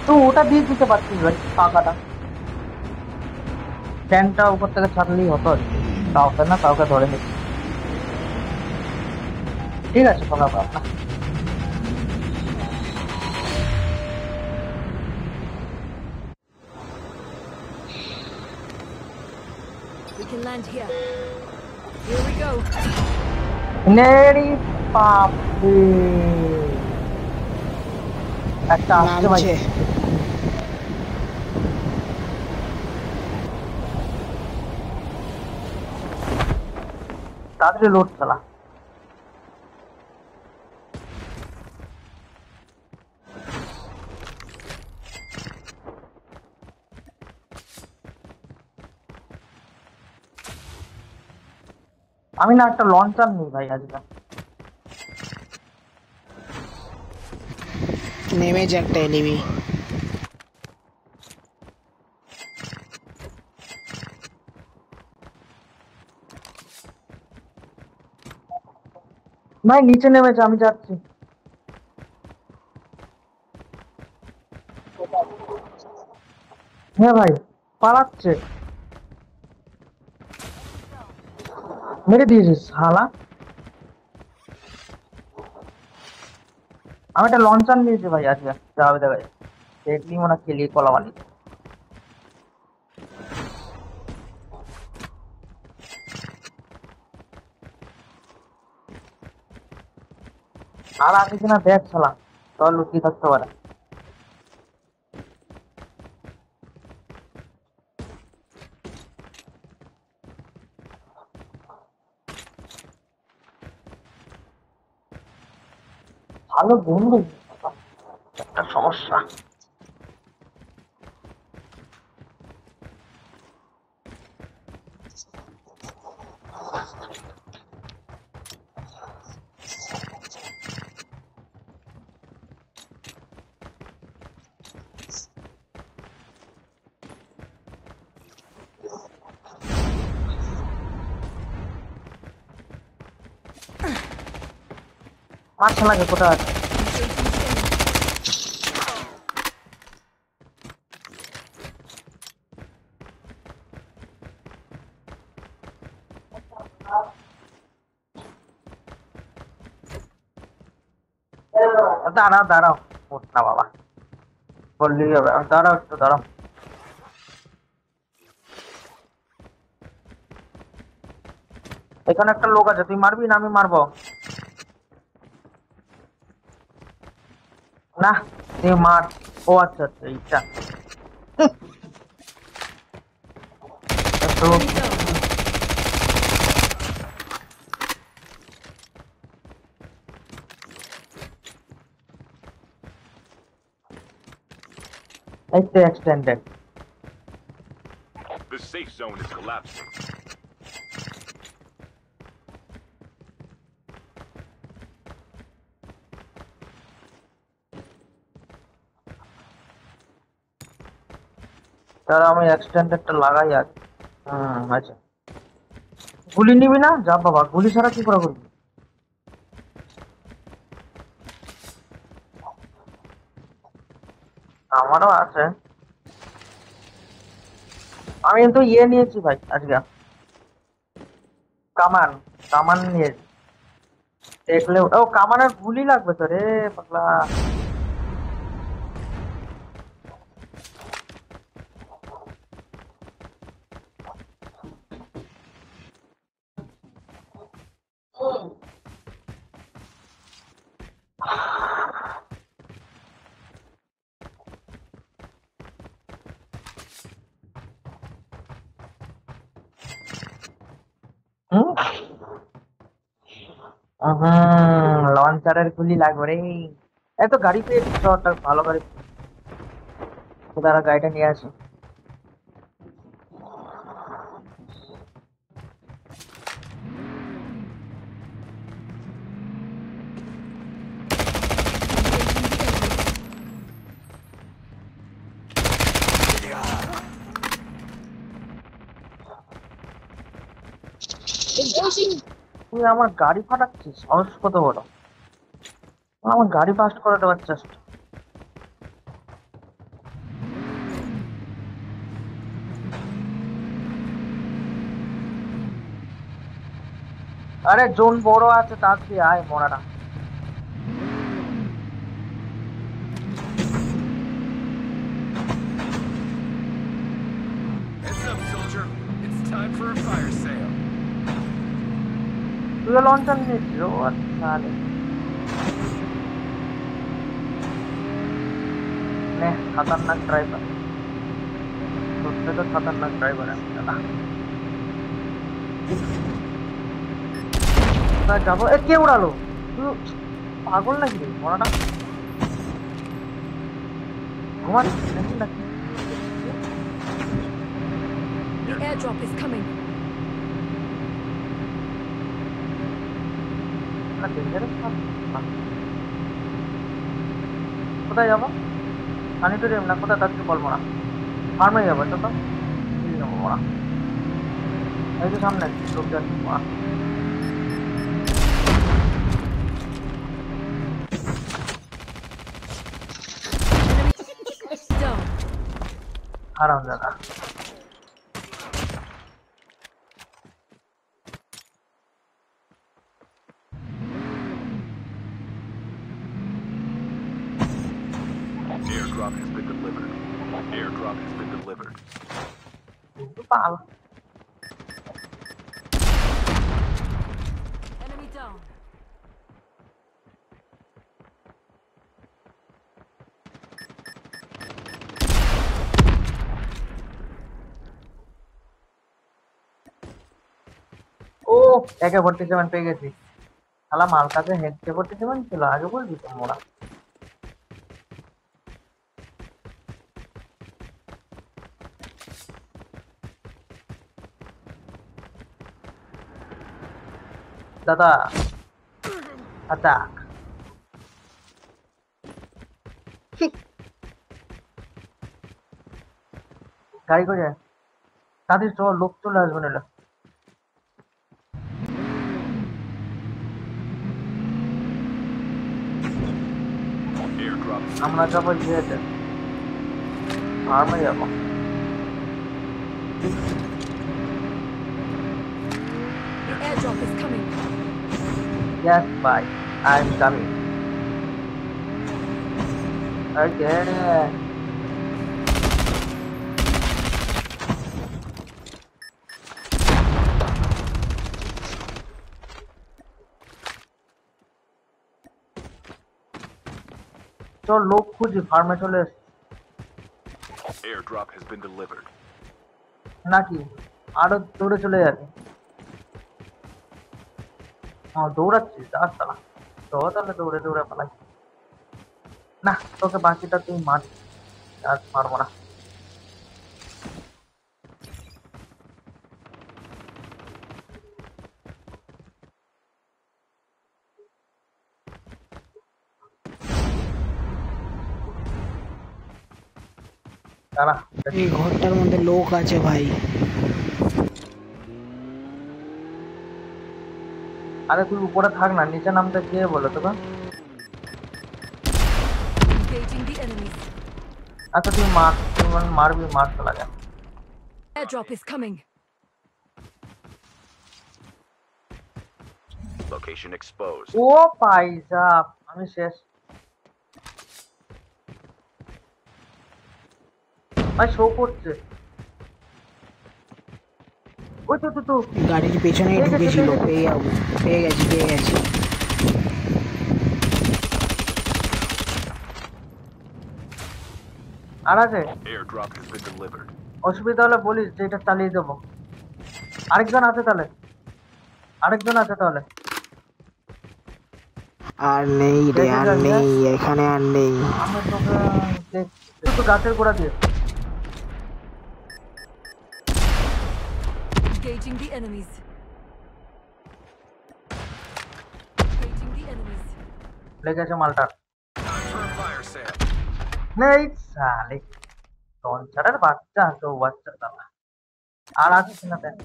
তো ওটা দিয়ে দিতে পারছিস ভাই, পাকাটা ট্যাঙ্কটা উপর থেকে ছাড়লেই হতো আর কি। কাউকে না কাউকে ধরে নিচ্ছি। ঠিক আছে, কোনো ব্যাপার না। We can land here. Here we go. নেড়ি পাপড়ি একটা আসছে ভাই। নামছে। তাড়াতাড়ি লোড চালা। আমি না একটা লঞ্চার নিই ভাই আজকে। নেমেছে একটা এনিমি। ভাই নিচে নেমেছে, আমি যাচ্ছি। হ্যাঁ ভাই, পালাচ্ছে। মেরে দিয়েছিস হালা। আমি একটা লঞ্চার নিয়েছি ভাই আজকে, যাবে দেখা যায়। দেখলি মনে হয় খেলিয়ে কলাবালি। আর আছে কিনা দেখ শালা, তোর লুকিয়ে থাকতে পারে। ভালো বন্ধু, একটা সমস্যা। মার শালাকে, কোথায় আছে? দাঁড়াও দাঁড়াও, ওঠ না বাবা, বললেই হবে। দাঁড়াও একটু দাঁড়াও। এখানে একটা লোক আছে, তুই মারবি না আমি মারবো? না, তুই মার। ও আচ্ছা আচ্ছা, এইটা তো। Enemy down. এই তো extended. The safe zone is collapsing. তাহলে আমি এক্সটেন্ডেডটা লাগাই আগে। আচ্ছা, গুলি নিবি না? যা বাবা, গুলি ছাড়া কি করে করবি? আমারও আছে। আমি কিন্তু ইয়ে নিয়েছি ভাই আজকে, কামান। কামান নিয়েছি। দেখলে ও কামানের গুলি লাগবে তো রে পাগলা। হুম লঞ্চারের গুলি লাগবে রে। এত গাড়ি পেয়েছি, শহরটা ভালো গাড়ি। তারা গাড়িটা নিয়ে আসে। তুই আমার গাড়ি ফাটাচ্ছিস, সাহস কত বড়! আমার গাড়ি ফাস্ট করে দেওয়ার চেষ্টা। আরে জোন বড় আছে, তাড়াতাড়ি আয় মরাটা। Heads up, soldier. It's time for a fire sale. তুইও লঞ্চার নিয়েছিস? ও আচ্ছা, নে খতরনাক ড্রাইভার, সত্যি তো খতরনাক ড্রাইভার আমি দাদা। কোথায় যাবো? এ কে উড়ালো? তুই পাগল নাকি রে মরাটা? ঘুমাচ্ছিস নাকি নাকি? The airdrop is coming. Dangerous. কোথায় যাবো? প্ল্যানেটোরিয়াম না কোথায় তার বলবো না, ফার্মে যাবো তো তো যাবো মরা। এই তো সামনে লোক যাচ্ছে মরা। Down. আরাম দাদা। Airdrop has been delivered. Airdrop has been delivered. কিন্তু পাল Enemy down. ও AK-47 পেয়ে গেছি। শালা মাল কাছে হেড AK-47 ছিল, আগে বলবি তো মোরা। দাদা attack. গাড়ি করে তাদের তো লোক চলে আসবে না। Airdrop. আমরা যাবো ইয়েতে, ফার্মে যাবো। The airdrop is coming. Yes, bye. I'm coming. Okay. চল লোক খুঁজি, ফার্মে চলে এসেছি Airdrop has been delivered. নাকি আরো দৌড়ে চলে যাবে? হ্যাঁ দৌড়াচ্ছিস, যাস তালা তো তাহলে দৌড়ে দৌড়ে পালাই না, তোকে বাকিটা তুই মার, আর পারবো না। দাঁড়া, এই ঘরটার মধ্যে লোক আছে ভাই। আরে তুই উপরে থাক না, নিচে নামতে গিয়ে বলে তোকে। Engaging the enemies. আচ্ছা তুই মার, তুই মারবি, মার তো লাগে। Airdrop is coming. Location exposed. ও পাইজাব, আমি শেষ ভাই, শো করছে। ওই তো তো তো গাড়ির পেছনে পেয়ে গেছি, ঢুকেছিল। পেয়ে গেছি। পেয়ে গেছি পেয়ে গেছি। আর আছে Airdrop has been delivered. অসুবিধা হলে বলিস যে এটা চালিয়ে দেবো। আরেকজন আছে তাহলে, আরেকজন আছে তাহলে। আর নেই রে, আর নেই এখানে, আর নেই। আমি তোকে দেখছি, তুই তো গাছের গোড়া দিয়ে। Engaging the enemies. Engaging the enemies. লেগেছে মালটা Time for a fire sale. নেই সালে, লঞ্চারের বাচ্চা তো বাচ্চা দাদা। আর আছে না দেখ,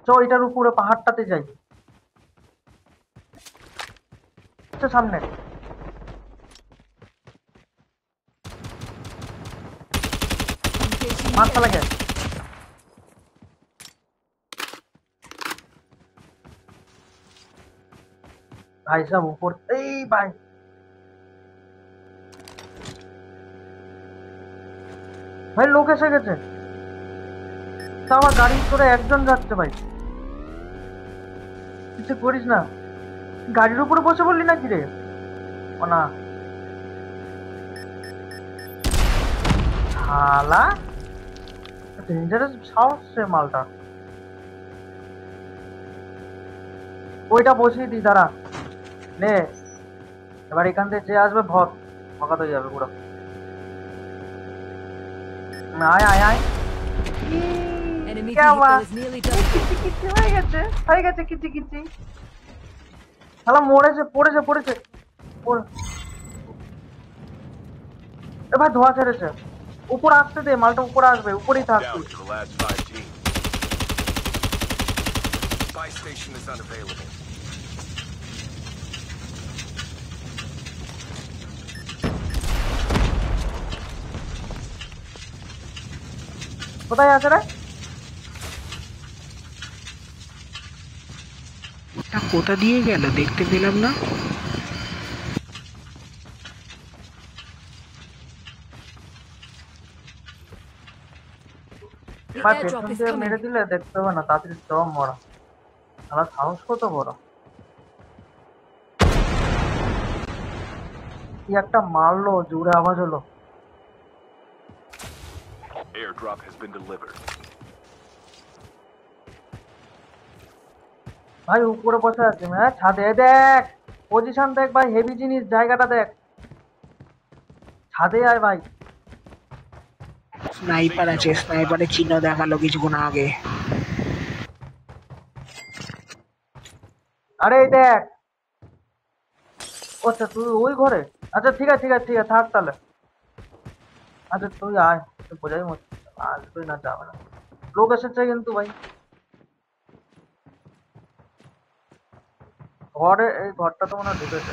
চো এটার উপরে পাহাড়টাতে যাই, তো সামনে। মারতে লাগে ভাই সব উপর এই ভাই ভাই লোক এসে গেছে তা আমার গাড়ি করে একজন যাচ্ছে ভাই কিছু করিস না গাড়ির উপরে বসে বললি নাকি রে ও না শালা ডেঞ্জারাস সাহস সে মালটা ওইটা বসিয়ে দি দাঁড়া নে এবার এখান থেকে যে আসবে ভগাত হয়ে যাবে পুরো আয় আয় আয় Enemy क्या हुआ? vehicle is nearly done. কিচি কিচি হয়ে গেছে কিচি কিচি শালা মরেছে পড়েছে এ ভাই ধোয়া ছেড়েছে উপর আসতে দে মালটা উপরে আসবে উপরেই থাক Down to the last 5 teams. Buy station is unavailable. কোথায় আছে রে তা কোথা দিয়ে গেল দেখতে পেলাম না। The ভাই airdrop পেছন is দিয়ে মেরে coming. দিলে দেখতে হবে না তাড়াতাড়ি জম মরা শালা সাহস কত বড় কি একটা মারলো জোরে আওয়াজ হলো Airdrop has been delivered. ভাই উপরে বসে আছে হ্যাঁ ছাদে দেখ পজিশন দেখ ভাই হেভি জিনিস জায়গাটা দেখ ছাদে আয় ভাই স্নাইপার আছে, স্নাইপারের চিহ্ন দেখালো কিছুক্ষণ আগে। আরে এই দেখ আচ্ছা তুই ওই ঘরে আচ্ছা ঠিক আছে থাক তাহলে আচ্ছা তুই আয় তুই বোঝাই মত আসবে না যাবে না লোক এসেছে কিন্তু ভাই ঘরে এই ঘরটা তো মনে হয় ঢুকেছে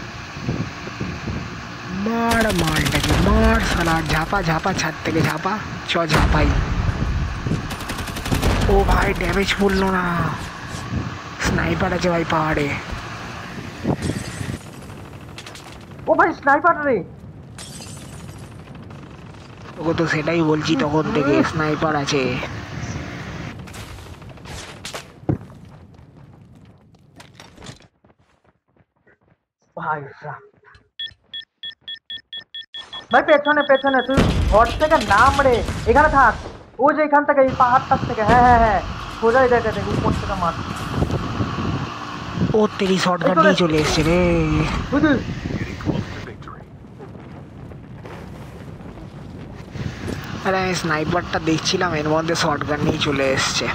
মার মালটাকে মার সালা, ঝাপা ছাদ থেকে ঝাপা, ঝাপাই। ও ভাই ড্যামেজ পড়লো না, স্নাইপার আছে ভাই পাহাড়ে। ও ভাই স্নাইপার রে তোকে তো সেটাই বলছি তখন থেকে, স্নাইপার আছে। ভাই ভাই পেছনে তুই ঘর থেকে নাম রে এখানে থাক ও যে এখান থেকে এই পাহাড়টার থেকে হ্যাঁ সোজাই দেখে দেখ উপর থেকে মার ও তেরি শটগান নিয়ে চলে এসছে রে। বুঝলি Getting close to victory. আরে আমি স্নাইপারটা দেখছিলাম, এর মধ্যে শটগান নিয়ে চলে এসছে।